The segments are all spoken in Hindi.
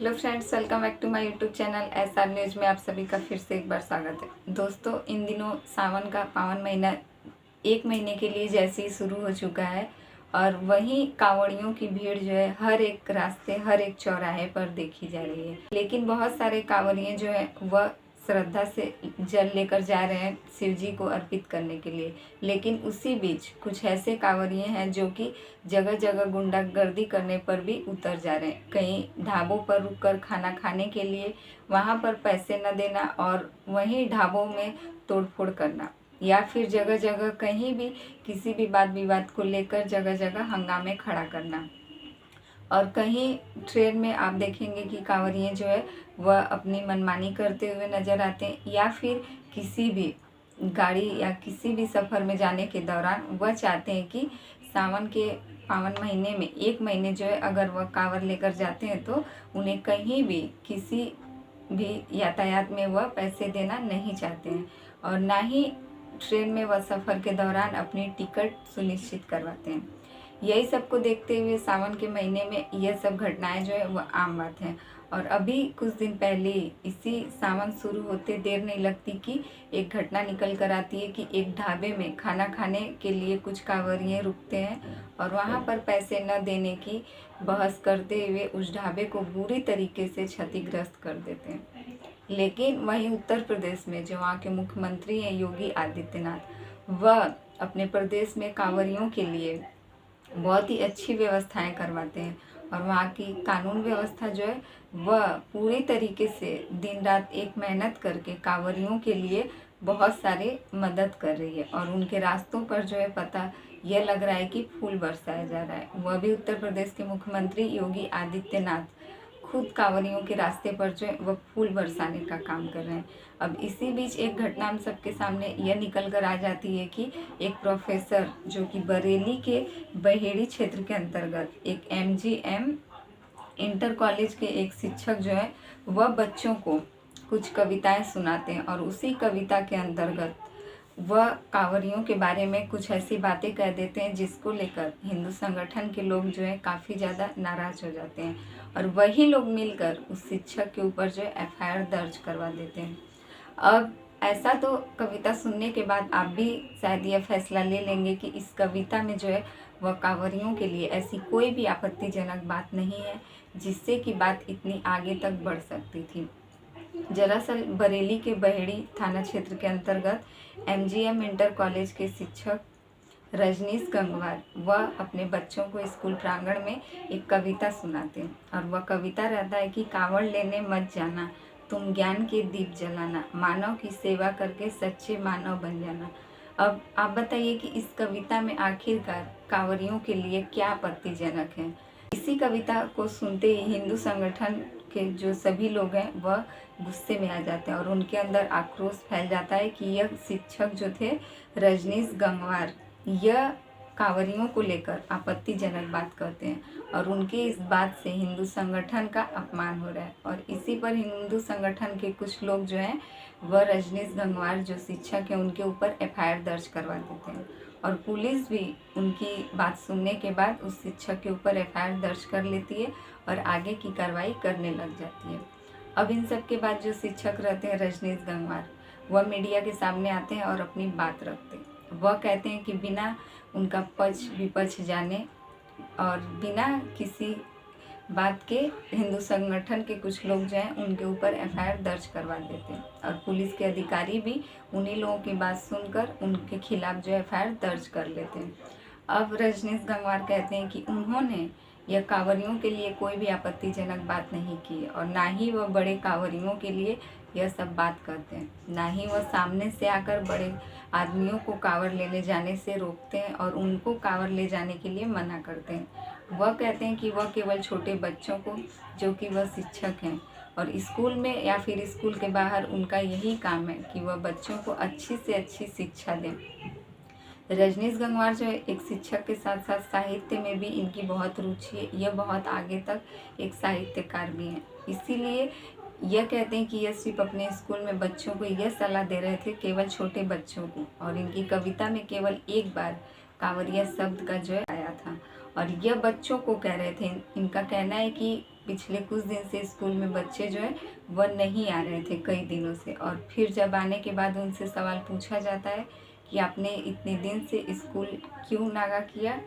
Hello friends, welcome back to my YouTube channel SR news में आप सभी का फिर से एक बार स्वागत है। दोस्तों, इन दिनों सावन का पावन महीना 1 महीने के लिए जैसे ही शुरू हो चुका है और वहीं कांवड़ियों की भीड़ जो है हर एक रास्ते, हर एक चौराहे पर देखी जा रही है। लेकिन बहुत सारे कांवड़िए जो है वह श्रद्धा से जल लेकर जा रहे हैं शिव जी को अर्पित करने के लिए। लेकिन उसी बीच कुछ ऐसे कांवड़िए हैं जो कि जगह जगह गुंडागर्दी करने पर भी उतर जा रहे हैं। कहीं ढाबों पर रुककर खाना खाने के लिए वहां पर पैसे न देना और वहीं ढाबों में तोड़फोड़ करना, या फिर जगह जगह कहीं भी किसी भी वाद विवाद को लेकर जगह जगह हंगामे खड़ा करना। और कहीं ट्रेन में आप देखेंगे कि कांवड़िए जो है वह अपनी मनमानी करते हुए नजर आते हैं, या फिर किसी भी गाड़ी या किसी भी सफ़र में जाने के दौरान वह चाहते हैं कि सावन के पावन महीने में 1 महीने जो है अगर वह कांवर लेकर जाते हैं तो उन्हें कहीं भी किसी भी यातायात में वह पैसे देना नहीं चाहते हैं, और ना ही ट्रेन में वह सफ़र के दौरान अपनी टिकट सुनिश्चित करवाते हैं। यही सब को देखते हुए सावन के महीने में यह सब घटनाएं जो है वह आम बात है। और अभी कुछ दिन पहले इसी सावन शुरू होते देर नहीं लगती कि एक घटना निकल कर आती है कि एक ढाबे में खाना खाने के लिए कुछ कांवड़िए रुकते हैं और वहां पर पैसे न देने की बहस करते हुए उस ढाबे को बुरी तरीके से क्षतिग्रस्त कर देते हैं। लेकिन वहीं उत्तर प्रदेश में जो वहाँ के मुख्यमंत्री हैं योगी आदित्यनाथ, वह अपने प्रदेश में कांवड़ियों के लिए बहुत ही अच्छी व्यवस्थाएं करवाते हैं और वहाँ की कानून व्यवस्था जो है वह पूरी तरीके से दिन रात एक मेहनत करके कांवड़ियों के लिए बहुत सारे मदद कर रही है। और उनके रास्तों पर जो है पता यह लग रहा है कि फूल बरसाया जा रहा है। वह भी उत्तर प्रदेश के मुख्यमंत्री योगी आदित्यनाथ खुद कांवड़ियों के रास्ते पर जो है वह फूल बरसाने का काम कर रहे हैं। अब इसी बीच एक घटना हम सबके सामने यह निकल कर आ जाती है कि एक प्रोफेसर जो कि बरेली के बहेड़ी क्षेत्र के अंतर्गत एक MGM इंटर कॉलेज के एक शिक्षक जो है वह बच्चों को कुछ कविताएं सुनाते हैं और उसी कविता के अंतर्गत वह कांवड़ियों के बारे में कुछ ऐसी बातें कह देते हैं जिसको लेकर हिंदू संगठन के लोग जो है काफ़ी ज़्यादा नाराज़ हो जाते हैं और वही लोग मिलकर उस शिक्षक के ऊपर जो है FIR दर्ज करवा देते हैं। अब ऐसा तो कविता सुनने के बाद आप भी शायद यह फैसला ले लेंगे कि इस कविता में जो है वह कांवड़ियों के लिए ऐसी कोई भी आपत्तिजनक बात नहीं है जिससे कि बात इतनी आगे तक बढ़ सकती थी। दरअसल बरेली के बहेड़ी थाना क्षेत्र के अंतर्गत MGM इंटर कॉलेज के शिक्षक रजनीश गंगवार वह अपने बच्चों को स्कूल प्रांगण में एक कविता सुनाते हैं और वह कविता रहता है कि कांवड़ लेने मत जाना, तुम ज्ञान के दीप जलाना, मानव की सेवा करके सच्चे मानव बन जाना। अब आप बताइए कि इस कविता में आखिरकार कांवड़ियों के लिए क्या आपत्तिजनक है। इसी कविता को सुनते ही हिंदू संगठन के जो सभी लोग हैं वह गुस्से में आ जाते हैं और उनके अंदर आक्रोश फैल जाता है कि यह शिक्षक जो थे रजनीश गंगवार यह कांवड़ियों को लेकर आपत्तिजनक बात करते हैं और उनके इस बात से हिंदू संगठन का अपमान हो रहा है। और इसी पर हिंदू संगठन के कुछ लोग जो हैं वह रजनीश गंगवार जो शिक्षक हैं उनके ऊपर FIR दर्ज करवा देते हैं और पुलिस भी उनकी बात सुनने के बाद उस शिक्षक के ऊपर FIR दर्ज कर लेती है और आगे की कार्रवाई करने लग जाती है। अब इन सब के बाद जो शिक्षक रहते हैं रजनीश गंगवार वह मीडिया के सामने आते हैं और अपनी बात रखते हैं। वह कहते हैं कि बिना उनका पक्ष विपक्ष जाने और बिना किसी बात के हिंदू संगठन के कुछ लोग जो हैं उनके ऊपर FIR दर्ज करवा देते हैं और पुलिस के अधिकारी भी उन्हीं लोगों की बात सुनकर उनके खिलाफ जो FIR दर्ज कर लेते हैं। अब रजनीश गंगवार कहते हैं कि उन्होंने यह कांवड़ियों के लिए कोई भी आपत्तिजनक बात नहीं की और ना ही वह बड़े कांवड़ियों के लिए यह सब बात करते हैं, ना ही वह सामने से आकर बड़े आदमियों को कांवड़ लेने जाने से रोकते हैं और उनको कांवड़ ले जाने के लिए मना करते हैं। वह कहते हैं कि वह केवल छोटे बच्चों को, जो कि वह शिक्षक हैं और स्कूल में या फिर स्कूल के बाहर उनका यही काम है कि वह बच्चों को अच्छी से अच्छी शिक्षा दें। रजनीश गंगवार जो है एक शिक्षक के साथ साथ साहित्य में भी इनकी बहुत रुचि है, यह बहुत आगे तक एक साहित्यकार भी हैं। इसीलिए यह कहते हैं कि यह सिर्फ अपने स्कूल में बच्चों को यह सलाह दे रहे थे, केवल छोटे बच्चों को, और इनकी कविता में केवल एक बार कांवड़िया शब्द का जो है आया था और यह बच्चों को कह रहे थे। इनका कहना है कि पिछले कुछ दिन से स्कूल में बच्चे जो है वह नहीं आ रहे थे कई दिनों से, और फिर जब आने के बाद उनसे सवाल पूछा जाता है कि आपने इतने दिन से स्कूल क्यों नागा किया,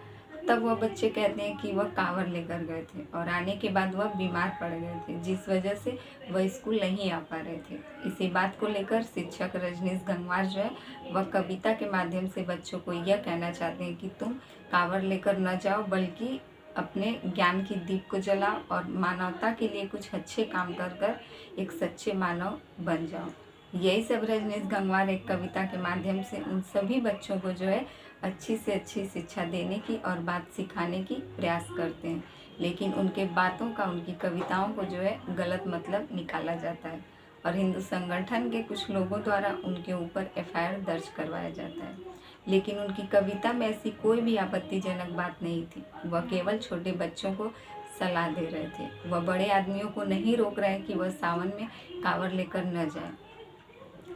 तब वह बच्चे कहते हैं कि वह कांवर लेकर गए थे और आने के बाद वह बीमार पड़ गए थे, जिस वजह से वह स्कूल नहीं आ पा रहे थे। इसी बात को लेकर शिक्षक रजनीश गंगवार जो है वह कविता के माध्यम से बच्चों को यह कहना चाहते हैं कि तुम कांवर लेकर न जाओ, बल्कि अपने ज्ञान की दीप को जलाओ और मानवता के लिए कुछ अच्छे काम कर कर एक सच्चे मानव बन जाओ। यही सब रजनीश गंगवार एक कविता के माध्यम से उन सभी बच्चों को जो है अच्छी से अच्छी शिक्षा देने की और बात सिखाने की प्रयास करते हैं, लेकिन उनके बातों का, उनकी कविताओं को जो है गलत मतलब निकाला जाता है और हिंदू संगठन के कुछ लोगों द्वारा उनके ऊपर एफआईआर दर्ज करवाया जाता है। लेकिन उनकी कविता में ऐसी कोई भी आपत्तिजनक बात नहीं थी। वह केवल छोटे बच्चों को सलाह दे रहे थे। वह बड़े आदमियों को नहीं रोक रहे कि वह सावन में कांवर लेकर न जाए।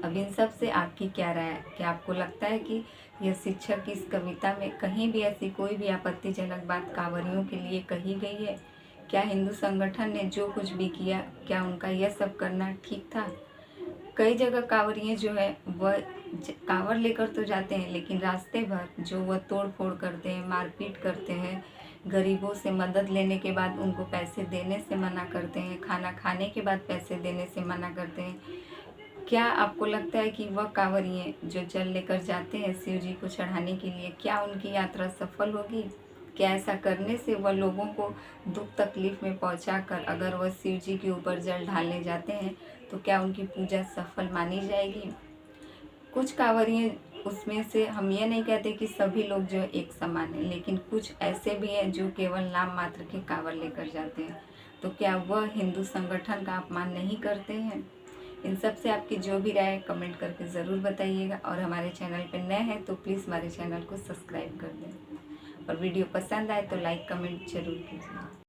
अब इन सब से आपकी क्या राय है? क्या आपको लगता है कि यह शिक्षक की इस कविता में कहीं भी ऐसी कोई भी आपत्तिजनक बात कांवरियों के लिए कही गई है? क्या हिंदू संगठन ने जो कुछ भी किया, क्या उनका यह सब करना ठीक था? कई जगह कांवरिये जो है वह कांवर लेकर तो जाते हैं, लेकिन रास्ते भर जो वह तोड़ फोड़ करते हैं, मारपीट करते हैं, गरीबों से मदद लेने के बाद उनको पैसे देने से मना करते हैं, खाना खाने के बाद पैसे देने से मना करते हैं। क्या आपको लगता है कि वह कांवरिये जो जल लेकर जाते हैं शिव जी को चढ़ाने के लिए, क्या उनकी यात्रा सफल होगी? क्या ऐसा करने से वह लोगों को दुख तकलीफ में पहुंचाकर अगर वह शिव जी के ऊपर जल ढालने जाते हैं तो क्या उनकी पूजा सफल मानी जाएगी? कुछ कांवरिये, उसमें से हम ये नहीं कहते कि सभी लोग जो एक समान हैं, लेकिन कुछ ऐसे भी हैं जो केवल नाम मात्र के कांवर लेकर जाते हैं। तो क्या वह हिंदू संगठन का अपमान नहीं करते हैं? इन सब से आपकी जो भी राय है कमेंट करके ज़रूर बताइएगा, और हमारे चैनल पर नए हैं तो प्लीज़ हमारे चैनल को सब्सक्राइब कर दें, और वीडियो पसंद आए तो लाइक कमेंट जरूर कीजिए।